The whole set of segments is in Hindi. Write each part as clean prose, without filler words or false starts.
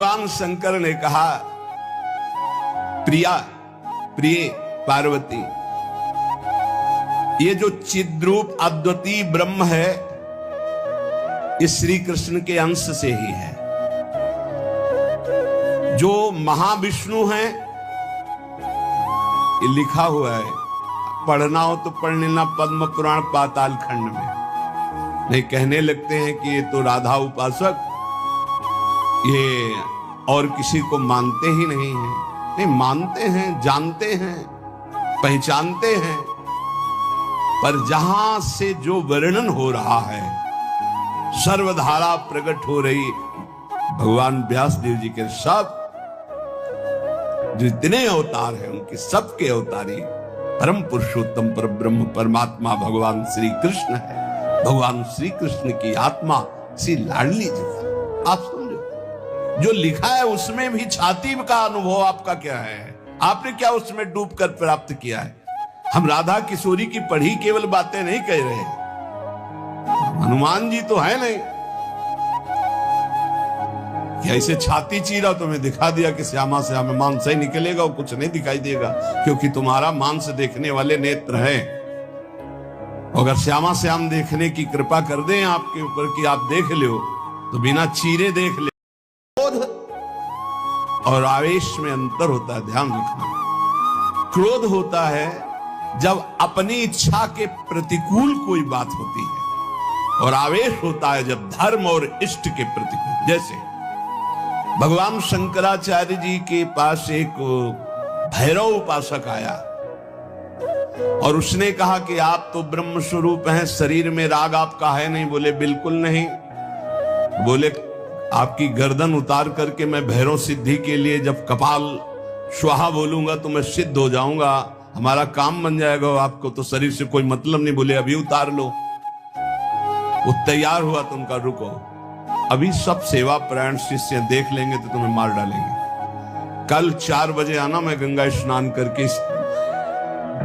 भगवान शंकर ने कहा, प्रिया प्रिय पार्वती, ये जो चिद्रूप अद्वितीय ब्रह्म है ये श्री कृष्ण के अंश से ही है। जो महाविष्णु है ये लिखा हुआ है, पढ़ना हो तो पढ़ लेना पद्म पुराण पाताल खंड में। नहीं कहने लगते हैं कि ये तो राधा उपासक, ये और किसी को मानते ही नहीं है। नहीं, मानते हैं, जानते हैं, पहचानते हैं, पर जहां से जो वर्णन हो रहा है, सर्वधारा प्रकट हो रही भगवान व्यासदेव जी के सब जितने अवतार हैं उनके सबके अवतारी परम पुरुषोत्तम पर ब्रह्म परमात्मा भगवान श्री कृष्ण है। भगवान श्री कृष्ण की आत्मा श्री लाडली जी। आप समझो, जो लिखा है उसमें भी छाती का अनुभव आपका क्या है? आपने क्या उसमें डूब कर प्राप्त किया है? हम राधा किशोरी की पढ़ी केवल बातें नहीं कह रहे, हनुमान जी तो है नहीं कि ऐसे छाती चीरा तुम्हें दिखा दिया कि श्यामा श्याम मांस ही निकलेगा और कुछ नहीं दिखाई देगा, क्योंकि तुम्हारा मांस देखने वाले नेत्र हैं। अगर श्यामा श्याम देखने की कृपा कर दें आपके ऊपर कि आप देख लो, तो बिना चीरे देख ले। क्रोध और आवेश में अंतर होता है, ध्यान रखना। क्रोध होता है जब अपनी इच्छा के प्रतिकूल कोई बात होती है, और आवेश होता है जब धर्म और इष्ट के प्रतिकूल। जैसे भगवान शंकराचार्य जी के पास एक भैरव उपासक आया और उसने कहा कि आप तो ब्रह्म स्वरूप हैं, शरीर में राग आपका है नहीं। बोले बिल्कुल नहीं। बोले आपकी गर्दन उतार करके मैं भैरव सिद्धि के लिए जब कपाल स्वाहा बोलूंगा तो मैं सिद्ध हो जाऊंगा, हमारा काम बन जाएगा, आपको तो शरीर से कोई मतलब नहीं। बोले अभी उतार लो। वो तैयार हुआ तो उनका रुको, अभी सब सेवा परायण शिष्य देख लेंगे तो तुम्हें मार डालेंगे। कल 4 बजे आना, मैं गंगा स्नान करके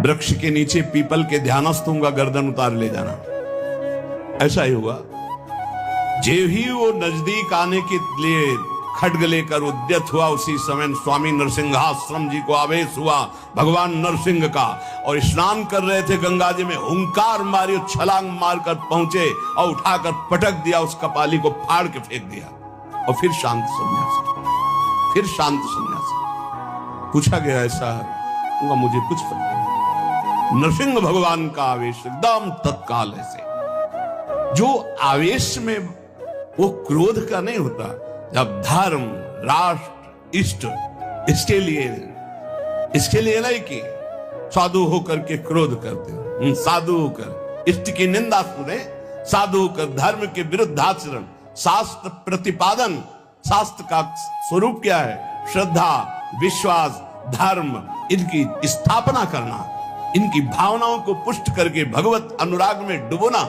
वृक्ष के नीचे पीपल के ध्यानस्थ हूंगा, गर्दन उतार ले जाना। ऐसा ही हुआ। जे ही वो नजदीक आने के लिए खड्ग लेकर उद्यत हुआ, उसी समय स्वामी नरसिंहाश्रम जी को आवेश हुआ भगवान नरसिंह का, और स्नान कर रहे थे गंगा जी में, हुंकार मारी, छलांग मारकर पहुंचे और उठाकर पटक दिया, उस कपाली को फाड़ के फेंक दिया, और फिर शांत सन्यासी, फिर शांत सन्यासी। पूछा गया ऐसा? मुझे कुछ पता नहीं। नरसिंह भगवान का आवेश एकदम तत्काल ऐसे, जो आवेश में वो क्रोध का नहीं होता। जब धर्म, राष्ट्र, इष्ट, इसके लिए नहीं कि साधु होकर के क्रोध करते हो, साधु होकर इष्ट की निंदा सुने, साधु होकर धर्म के विरुद्ध आचरण, शास्त्र प्रतिपादन। शास्त्र का स्वरूप क्या है? श्रद्धा, विश्वास, धर्म, इनकी स्थापना करना, इनकी भावनाओं को पुष्ट करके भगवत अनुराग में डुबोना।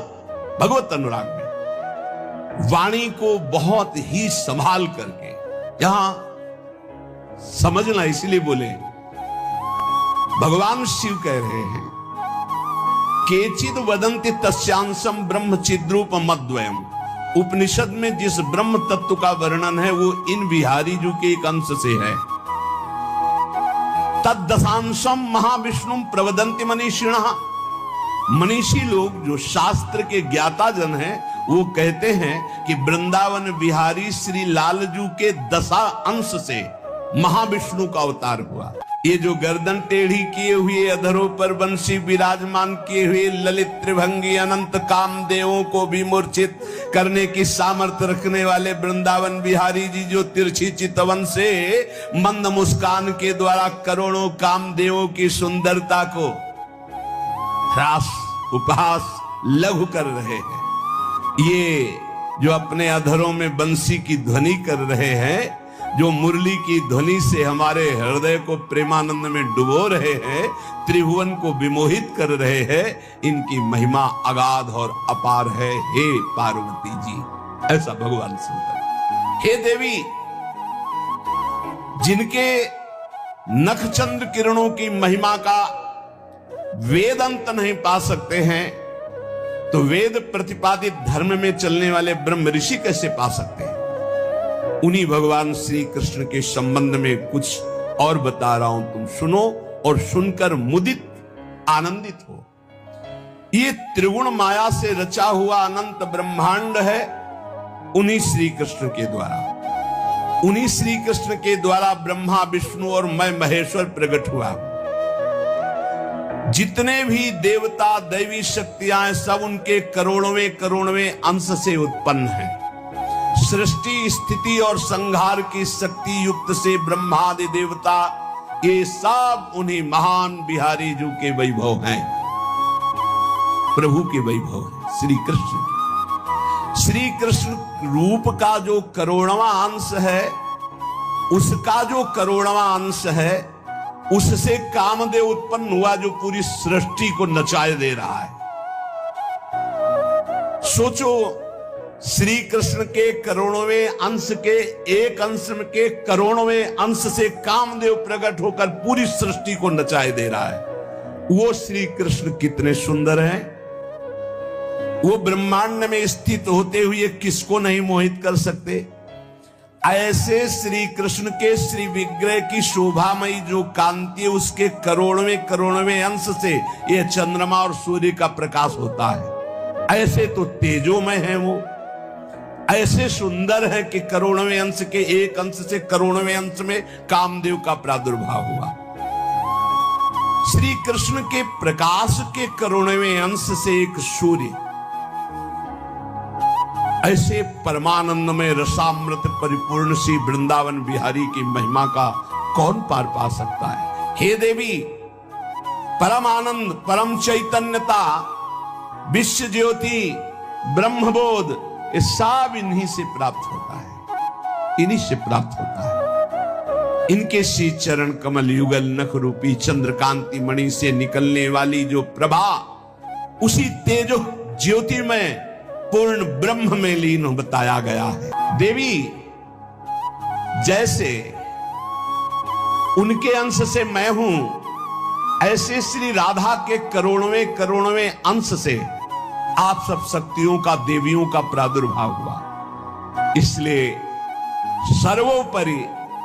भगवत अनुराग में वाणी को बहुत ही संभाल करके, यहां समझना, इसलिए बोले भगवान शिव कह रहे हैं, केचिद वदंति तस्यांशम ब्रह्म चिद्रूप मद्वयम। उपनिषद में जिस ब्रह्म तत्व का वर्णन है वो इन बिहारी जी के एक अंश से है। तद्दशांशम महाविष्णु प्रवदंति मनीषिणः। मनीषी लोग जो शास्त्र के ज्ञाता जन हैं वो कहते हैं कि वृंदावन बिहारी श्री लालजू के 10 अंश से महाविष्णु का अवतार हुआ। ये जो गर्दन टेढ़ी किए हुए, अधरों पर बंसी विराजमान किए हुए, ललित त्रिभंगी अनंत कामदेवों को भी मूर्छित करने की सामर्थ्य रखने वाले वृंदावन बिहारी जी, जो तिरछी चितवन से मंद मुस्कान के द्वारा करोड़ों कामदेवों की सुंदरता को ह्रास, उपहास, लघु कर रहे हैं, ये जो अपने अधरों में बंसी की ध्वनि कर रहे हैं, जो मुरली की ध्वनि से हमारे हृदय को प्रेमानंद में डुबो रहे हैं, त्रिभुवन को विमोहित कर रहे हैं, इनकी महिमा अगाध और अपार है। हे पार्वती जी, ऐसा भगवान शंकर। हे देवी, जिनके नखचंद्र किरणों की महिमा का वेद अंत नहीं पा सकते हैं, तो वेद प्रतिपादित धर्म में चलने वाले ब्रह्म ऋषि कैसे पा सकते हैं? उन्हीं भगवान श्री कृष्ण के संबंध में कुछ और बता रहा हूं, तुम सुनो और सुनकर मुदित आनंदित हो। ये त्रिगुण माया से रचा हुआ अनंत ब्रह्मांड है उन्हीं श्री कृष्ण के द्वारा। उन्हीं श्री कृष्ण के द्वारा ब्रह्मा विष्णु और मैं महेश्वर प्रकट हुआ। जितने भी देवता दैवी शक्तियां सब उनके करोड़वें अंश से उत्पन्न हैं। सृष्टि स्थिति और संहार की शक्ति युक्त से ब्रह्मादि देवता ये सब उन्हीं महान बिहारी जी के वैभव हैं, प्रभु के वैभव है श्री कृष्ण। श्री कृष्ण रूप का जो करोड़वां अंश है, उसका जो करोड़वां अंश है, उससे कामदेव उत्पन्न हुआ जो पूरी सृष्टि को नचाए दे रहा है। सोचो, श्री कृष्ण के करोड़वें अंश के एक अंश के करोड़वें अंश से कामदेव प्रकट होकर पूरी सृष्टि को नचाए दे रहा है। वो श्री कृष्ण कितने सुंदर हैं। वो ब्रह्मांड में स्थित होते हुए किसको नहीं मोहित कर सकते। ऐसे श्री कृष्ण के श्री विग्रह की शोभामयी जो कांति है, उसके करोड़वें अंश से ये चंद्रमा और सूर्य का प्रकाश होता है। ऐसे तो तेजोमय है वो, ऐसे सुंदर है कि करोड़वें अंश के एक अंश से करोड़वें अंश में कामदेव का प्रादुर्भाव हुआ। श्री कृष्ण के प्रकाश के करोड़वें अंश से एक सूर्य, ऐसे परमानंद में रसामृत परिपूर्ण श्री वृंदावन बिहारी की महिमा का कौन पार पा सकता है। हे देवी, परम आनंद, परम चैतन्यता, विश्व ज्योति, ब्रह्मबोध, ये सब इन्हीं से प्राप्त होता है, इन्हीं से प्राप्त होता है। इनके श्री चरण कमल युगल नख रूपी चंद्रकांति मणि से निकलने वाली जो प्रभा, उसी तेजो ज्योति में पूर्ण ब्रह्म में लीन बताया गया है। देवी, जैसे उनके अंश से मैं हूं, ऐसे श्री राधा के करोड़वें अंश से आप सब शक्तियों का, देवियों का प्रादुर्भाव हुआ। इसलिए सर्वोपरि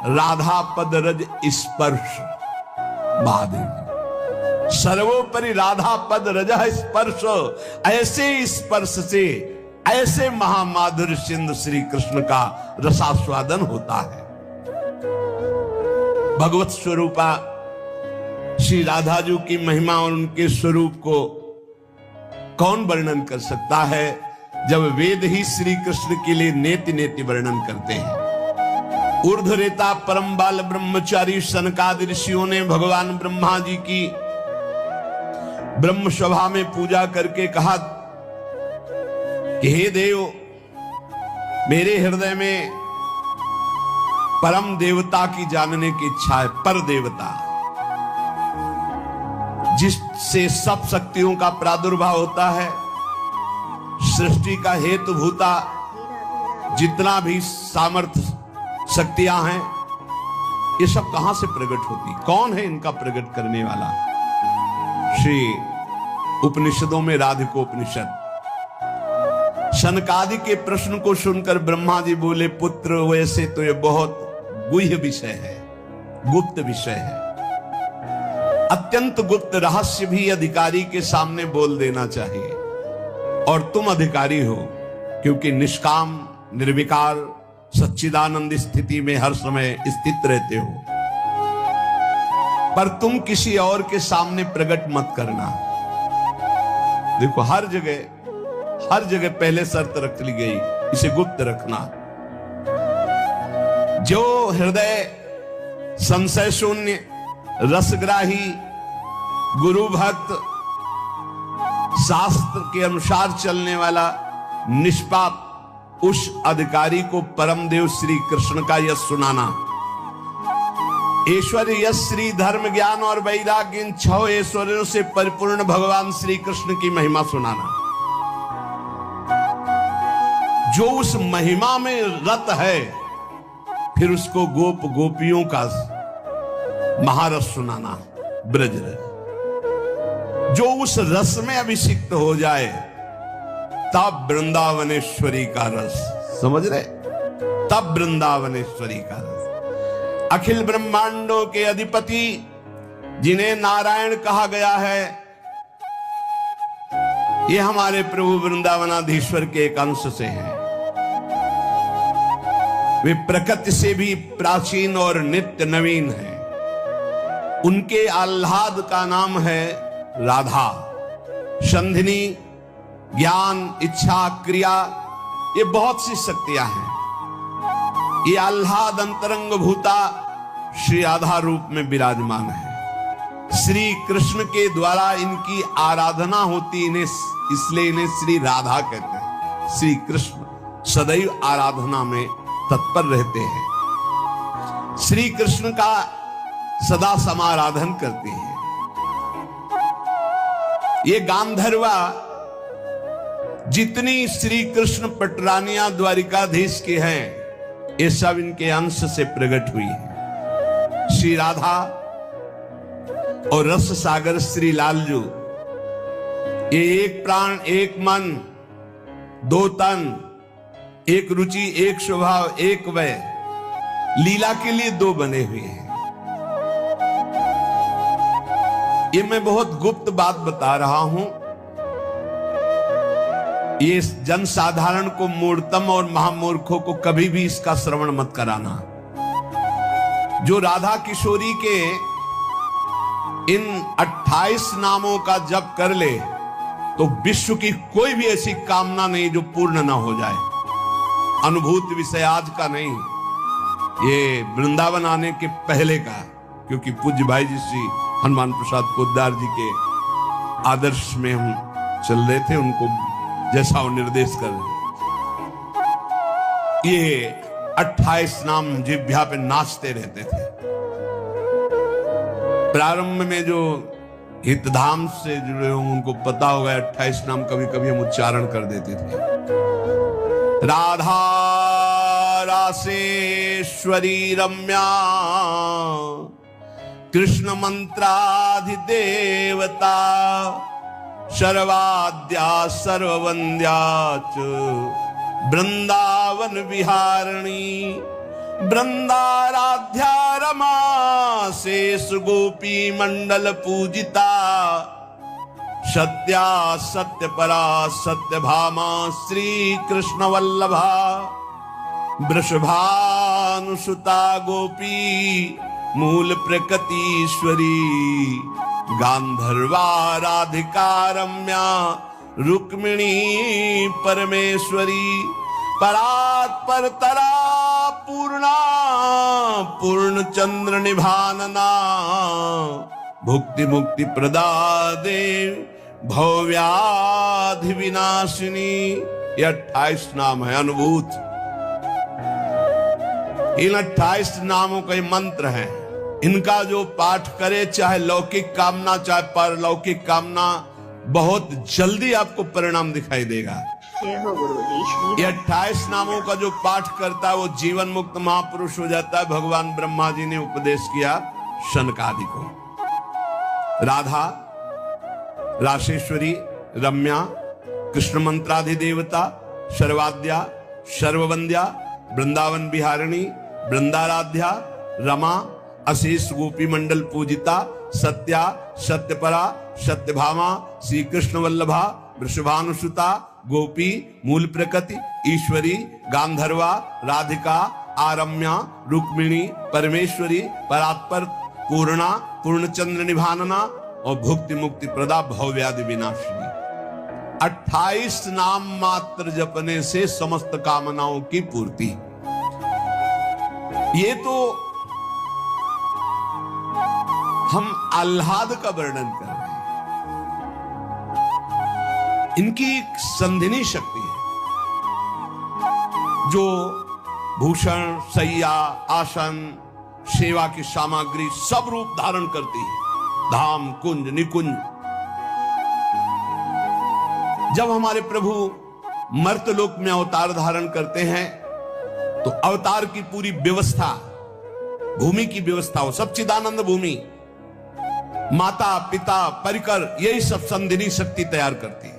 राधा पद रज स्पर्श महादेव, सर्वोपरि राधा पद रज स्पर्श, ऐसे स्पर्श से ऐसे महामाधुर्य सिंधु श्री कृष्ण का रसास्वादन होता है। भगवत स्वरूपा श्री राधा जी की महिमा और उनके स्वरूप को कौन वर्णन कर सकता है, जब वेद ही श्री कृष्ण के लिए नेति नेति वर्णन करते हैं। ऊर्ध्वरेता परम बाल ब्रह्मचारी सनकादि ऋषियों ने भगवान ब्रह्मा जी की ब्रह्म सभा में पूजा करके कहा कि हे देव, मेरे हृदय में परम देवता की जानने की इच्छा है। पर देवता जिससे सब शक्तियों का प्रादुर्भाव होता है, सृष्टि का हेतु भूता जितना भी सामर्थ्य शक्तियां हैं, ये सब कहां से प्रकट होती, कौन है इनका प्रकट करने वाला। श्री उपनिषदों में राधिकोपनिषद, शनकादि के प्रश्न को सुनकर ब्रह्मा जी बोले, पुत्र वैसे तो ये बहुत गुह्य विषय है, गुप्त विषय है, अत्यंत गुप्त रहस्य भी अधिकारी के सामने बोल देना चाहिए। और तुम अधिकारी हो, क्योंकि निष्काम निर्विकार सच्चिदानंद स्थिति में हर समय स्थित रहते हो, पर तुम किसी और के सामने प्रकट मत करना। देखो, हर जगह पहले शर्त रख ली गई, इसे गुप्त रखना। जो हृदय संशय शून्य, रसग्राही, गुरु भक्त, शास्त्र के अनुसार चलने वाला, निष्पाप, उस अधिकारी को परमदेव श्री कृष्ण का यश सुनाना। ऐश्वर्य, यश, श्री, धर्म, ज्ञान और वैराग्य, इन 6 ऐश्वर्यों से परिपूर्ण भगवान श्री कृष्ण की महिमा सुनाना। जो उस महिमा में रत है, फिर उसको गोप गोपियों का महारस सुनाना, ब्रज रस। जो उस रस में अभिषिक्त हो जाए, तब वृंदावनेश्वरी का रस, समझ रहे, तब वृंदावनेश्वरी का रस। अखिल ब्रह्मांडों के अधिपति जिन्हें नारायण कहा गया है, ये हमारे प्रभु वृंदावनाधीश्वर के एक अंश से हैं। वे प्रकृति से भी प्राचीन और नित्य नवीन हैं। उनके आह्लाद का नाम है राधा। संधिनी, ज्ञान, इच्छा, क्रिया, ये बहुत सी शक्तियां हैं। ये आह्लाद अंतरंग भूता श्री राधा रूप में विराजमान है। श्री कृष्ण के द्वारा इनकी आराधना होती, इन्हें इसलिए इन्हें श्री राधा कहते हैं। श्री कृष्ण सदैव आराधना में तत्पर रहते हैं। श्री कृष्ण का सदा समाराधन करते हैं। ये गांधर्वा जितनी श्री कृष्ण पटरानियां द्वारिकाधीश के हैं, ये सब इनके अंश से प्रकट हुई है। श्री राधा और रस सागर श्री लालजू, ये एक प्राण, एक मन, दो तन, एक रुचि, एक स्वभाव, एक वय, लीला के लिए दो बने हुए हैं। ये मैं बहुत गुप्त बात बता रहा हूं। ये जनसाधारण को, मूर्तम और महामूर्खों को कभी भी इसका श्रवण मत कराना। जो राधा किशोरी के इन 28 नामों का जप कर ले तो विश्व की कोई भी ऐसी कामना नहीं जो पूर्ण ना हो जाए। अनुभूत विषय आज का नहीं, ये वृंदावन आने के पहले का, क्योंकि पूज्य भाई जी श्री हनुमान प्रसाद पोद्दार जी के आदर्श में हम चल रहे थे, उनको जैसा वो निर्देश कर रहे। ये 28 नाम जिह्वा पे नाचते रहते थे। प्रारंभ में जो हितधाम से जुड़े होंगे उनको पता होगा 28 नाम कभी कभी हम उच्चारण कर देते थे। राधा रासेश्वरी रम्या, कृष्ण मंत्राधिदेवता, सर्वाद्या सर्ववंद्या च वृंदावन विहारिणी, वृंदाराध्या रमा शेष गोपी मंडल पूजिता, सत्या सत्य परा सत्य भामा श्री कृष्ण वल्लभा, वृषभानुसुता गोपी मूल प्रकृतीश्वरी, गांधर्वा राधिका रम्या रुक्मिणी परमेश्वरी, परात् परतरा पूर्णा पूर्ण चंद्र निभानना, भुक्ति मुक्ति प्रदा देव भव्याधि विनाशिनी। ये 28 नाम है अनुभूत। इन 28 नामों का मंत्र है। इनका जो पाठ करे, चाहे लौकिक कामना चाहे परलौकिक कामना, बहुत जल्दी आपको परिणाम दिखाई देगा। ये 28 नामों का जो पाठ करता है वो जीवन मुक्त महापुरुष हो जाता है। भगवान ब्रह्मा जी ने उपदेश किया शनकादि को। राधा रासेश्वरी रम्या, कृष्ण मंत्राधिदेवता, सर्वाद्या सर्ववंद्या, वृंदावन विहारिणी, वृंदाराध्या रमा, अशेष गोपी मंडल पूजिता, सत्या सत्यपरा सत्यभामा, श्री कृष्ण वल्लभा, वृषभानुसुता गोपी मूल प्रकृति ईश्वरी, गांधर्वा राधिका आरम्या रुक्मिणी परमेश्वरी, परात्पर पूर्णा पूर्णचंद्र निभानना और भुक्ति मुक्ति प्रदा भव्यादि विनाशिनी। 28 नाम मात्र जपने से समस्त कामनाओं की पूर्ति। ये तो हम आह्लाद का वर्णन कर रहे हैं। इनकी संधिनी शक्ति है जो भूषण, सैया, आसन, सेवा की सामग्री सब रूप धारण करती है। धाम, कुंज, निकुंज। जब हमारे प्रभु मर्तलोक में अवतार धारण करते हैं तो अवतार की पूरी व्यवस्था, भूमि की व्यवस्था हो, सच्चिदानंद भूमि, माता पिता परिकर, यही सब संधिनी शक्ति तैयार करती है।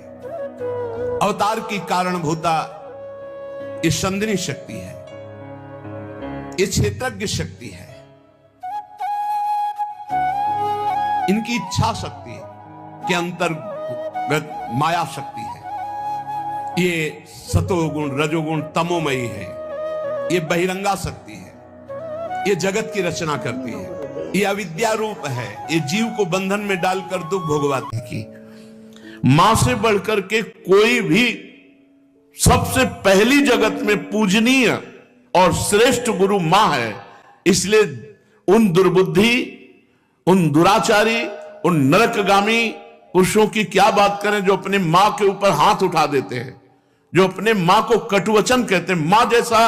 अवतार की कारणभूता ये संधिनी शक्ति है। ये क्षेत्रज्ञ शक्ति है, इनकी इच्छा शक्ति के अंतर्गत माया शक्ति है। ये सतोगुण रजोगुण तमोमयी है, ये बहिरंगा शक्ति है, ये जगत की रचना करती है, ये अविद्या रूप है, ये जीव को बंधन में डालकर दुख भोगवाती की। मां से बढ़कर के कोई भी सबसे पहली जगत में पूजनीय और श्रेष्ठ गुरु मां है। इसलिए उन दुर्बुद्धि, उन दुराचारी, उन नरकगामी पुरुषों की क्या बात करें जो अपने मां के ऊपर हाथ उठा देते हैं, जो अपने मां को कटुवचन कहते हैं। मां जैसा